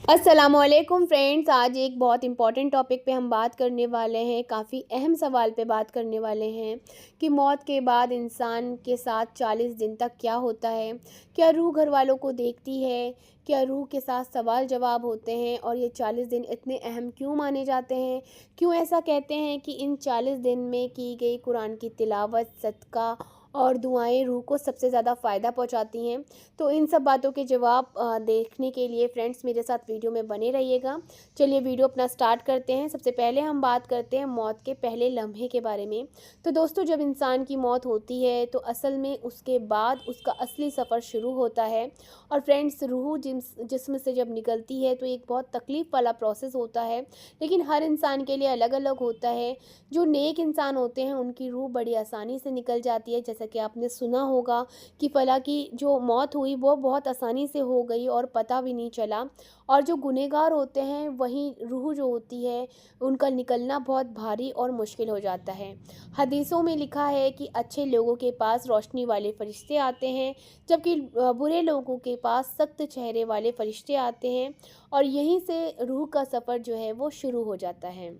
अस्सलामुअलैकुम फ्रेंड्स, आज एक बहुत इम्पॉर्टेंट टॉपिक पे हम बात करने वाले हैं। काफ़ी अहम सवाल पे बात करने वाले हैं कि मौत के बाद इंसान के साथ 40 दिन तक क्या होता है। क्या रूह घर वालों को देखती है? क्या रूह के साथ सवाल जवाब होते हैं? और ये 40 दिन इतने अहम क्यों माने जाते हैं? क्यों ऐसा कहते हैं कि इन 40 दिन में की गई कुरान की तिलावत, सदका और दुआएं रूह को सबसे ज़्यादा फ़ायदा पहुंचाती हैं? तो इन सब बातों के जवाब देखने के लिए फ्रेंड्स मेरे साथ वीडियो में बने रहिएगा। चलिए वीडियो अपना स्टार्ट करते हैं। सबसे पहले हम बात करते हैं मौत के पहले लम्हे के बारे में। तो दोस्तों, जब इंसान की मौत होती है तो असल में उसके बाद उसका असली सफ़र शुरू होता है। और फ्रेंड्स, रूह जिस्म से जब निकलती है तो एक बहुत तकलीफ़ वाला प्रोसेस होता है, लेकिन हर इंसान के लिए अलग अलग होता है। जो नेक इंसान होते हैं उनकी रूह बड़ी आसानी से निकल जाती है। जैसा कि आपने सुना होगा कि फला की जो मौत हुई वो बहुत आसानी से हो गई और पता भी नहीं चला। और जो गुनहगार होते हैं वहीं रूह जो होती है उनका निकलना बहुत भारी और मुश्किल हो जाता है। हदीसों में लिखा है कि अच्छे लोगों के पास रोशनी वाले फरिश्ते आते हैं, जबकि बुरे लोगों के पास सख्त चेहरे वाले फरिश्ते आते हैं। और यहीं से रूह का सफ़र जो है वो शुरू हो जाता है।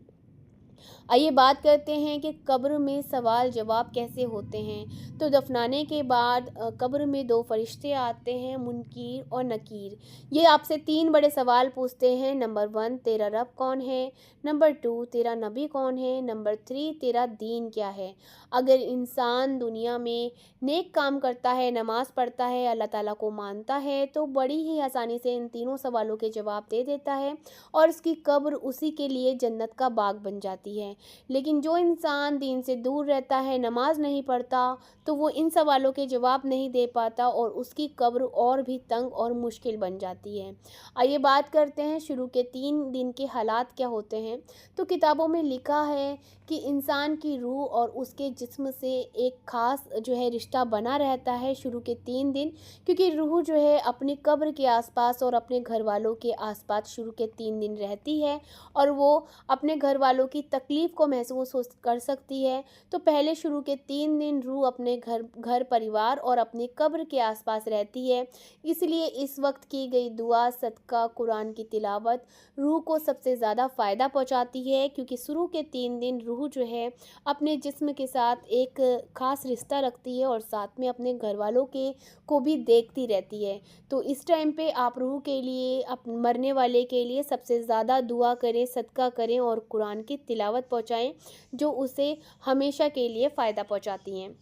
आइए बात करते हैं कि कब्र में सवाल जवाब कैसे होते हैं। तो दफनाने के बाद कब्र में दो फरिश्ते आते हैं, मुनकीर और नकीर। ये आपसे तीन बड़े सवाल पूछते हैं। नंबर 1, तेरा रब कौन है? नंबर 2, तेरा नबी कौन है? नंबर 3, तेरा दीन क्या है? अगर इंसान दुनिया में नेक काम करता है, नमाज़ पढ़ता है, अल्लाह ताला को मानता है, तो बड़ी ही आसानी से इन तीनों सवालों के जवाब दे देता है और उसकी कब्र उसी के लिए जन्नत का बाग बन जाती है। लेकिन जो इंसान दीन से दूर रहता है, नमाज नहीं पढ़ता, तो वो इन सवालों के जवाब नहीं दे पाता और उसकी कब्र और भी तंग और मुश्किल बन जाती है। आइए बात करते हैं शुरू के 3 दिन के हालात क्या होते हैं। तो किताबों में लिखा है कि इंसान की रूह और उसके जिस्म से एक ख़ास जो है रिश्ता बना रहता है शुरू के 3 दिन, क्योंकि रूह जो है अपनी कब्र के आसपास और अपने घर वालों के आसपास शुरू के 3 दिन रहती है और वो अपने घर वालों की तकलीफ़ को महसूस हो कर सकती है। तो पहले शुरू के 3 दिन रूह अपने घर परिवार और अपनी कब्र के आसपास रहती है। इसलिए इस वक्त की गई दुआ, सदका, कुरान की तिलावत रूह को सबसे ज़्यादा फ़ायदा पहुंचाती है, क्योंकि शुरू के 3 दिन रूह जो है अपने जिस्म के साथ एक ख़ास रिश्ता रखती है और साथ में अपने घर वालों के को भी देखती रहती है। तो इस टाइम पे आप रूह के लिए, मरने वाले के लिए सबसे ज़्यादा दुआ करें, सदका करें और कुरान की तिलावत पहुँचाएँ, जो उसे हमेशा के लिए फ़ायदा पहुँचाती हैं।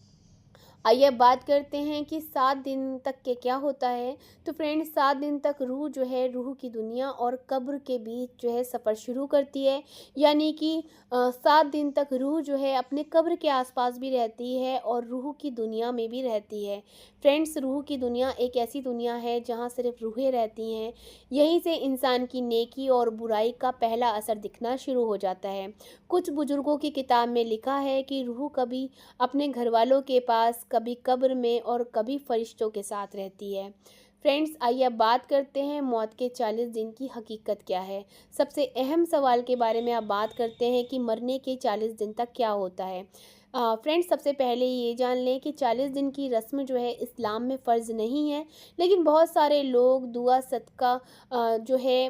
आइए अब बात करते हैं कि 7 दिन तक के क्या होता है। तो फ्रेंड्स, 7 दिन तक रूह जो है रूह की दुनिया और कब्र के बीच जो है सफ़र शुरू करती है। यानी कि 7 दिन तक रूह जो है अपने कब्र के आसपास भी रहती है और रूह की दुनिया में भी रहती है। फ्रेंड्स, रूह की दुनिया एक ऐसी दुनिया है जहाँ सिर्फ रूहें रहती हैं। यहीं से इंसान की नेकी और बुराई का पहला असर दिखना शुरू हो जाता है। कुछ बुजुर्गों की किताब में लिखा है कि रूह कभी अपने घरवालों के पास, कभी कब्र में और कभी फरिश्तों के साथ रहती है। फ्रेंड्स, आइए अब बात करते हैं मौत के 40 दिन की हकीकत क्या है। सबसे अहम सवाल के बारे में अब बात करते हैं कि मरने के 40 दिन तक क्या होता है। फ्रेंड्स, सबसे पहले ये जान लें कि 40 दिन की रस्म जो है इस्लाम में फ़र्ज़ नहीं है, लेकिन बहुत सारे लोग दुआ सदका जो है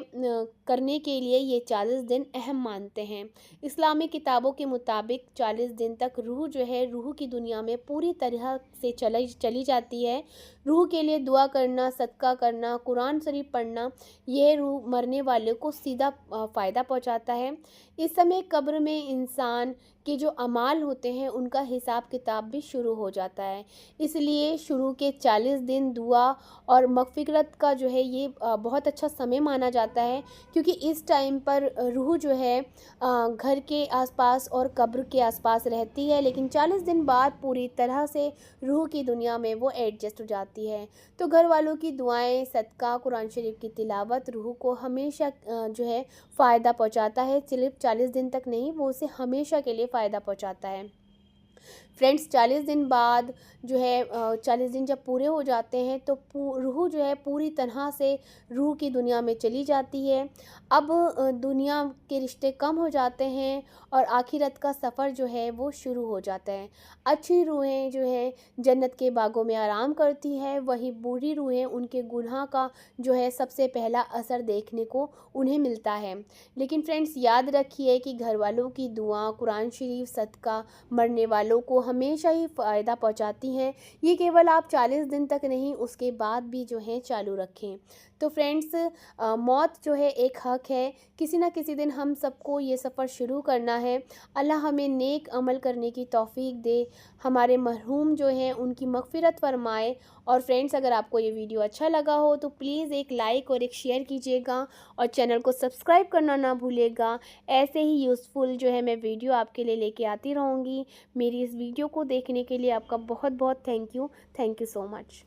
करने के लिए ये 40 दिन अहम मानते हैं। इस्लामी किताबों के मुताबिक 40 दिन तक रूह जो है रूह की दुनिया में पूरी तरह से चली जाती है। रूह के लिए दुआ करना, सदका करना, कुरान शरीफ पढ़ना, यह रूह मरने वाले को सीधा फ़ायदा पहुंचाता है। इस समय कब्र में इंसान के जो अमाल होते हैं उनका हिसाब किताब भी शुरू हो जाता है। इसलिए शुरू के 40 दिन दुआ और मग़फ़िरत का जो है ये बहुत अच्छा समय माना जाता है, क्योंकि इस टाइम पर रूह जो है घर के आसपास और कब्र के आसपास रहती है, लेकिन 40 दिन बाद पूरी तरह से रूह की दुनिया में वो एडजस्ट हो जाती है। तो घर वालों की दुआएं, सदका, कुरान शरीफ की तिलावत रूह को हमेशा जो है फ़ायदा पहुंचाता है। सिर्फ 40 दिन तक नहीं, वो उसे हमेशा के लिए फ़ायदा पहुंचाता है। फ्रेंड्स 40 दिन बाद जो है 40 दिन जब पूरे हो जाते हैं तो रूह जो है पूरी तरह से रूह की दुनिया में चली जाती है। अब दुनिया के रिश्ते कम हो जाते हैं और आखिरत का सफ़र जो है वो शुरू हो जाता है। अच्छी रूहें जो है जन्नत के बागों में आराम करती है, वहीं बुरी रूहें उनके गुनाह का जो है सबसे पहला असर देखने को उन्हें मिलता है। लेकिन फ्रेंड्स याद रखिए कि घर वालों की दुआ, कुरान शरीफ, सदका मरने वालों को हमेशा ही फ़ायदा पहुंचाती हैं। ये केवल आप 40 दिन तक नहीं, उसके बाद भी जो है चालू रखें। तो फ्रेंड्स मौत जो है एक हक है, किसी ना किसी दिन हम सबको ये सफ़र शुरू करना है। अल्लाह हमें नेक अमल करने की तौफीक दे, हमारे मरहूम जो हैं उनकी मग़फ़िरत फ़रमाए। और फ्रेंड्स अगर आपको ये वीडियो अच्छा लगा हो तो प्लीज़ एक लाइक और एक शेयर कीजिएगा और चैनल को सब्सक्राइब करना ना भूलिएगा। ऐसे ही यूज़फुल जो है मैं वीडियो आपके लिए लेके आती रहूँगी। मेरी इस वीडियो को देखने के लिए आपका बहुत बहुत थैंक यू सो मच।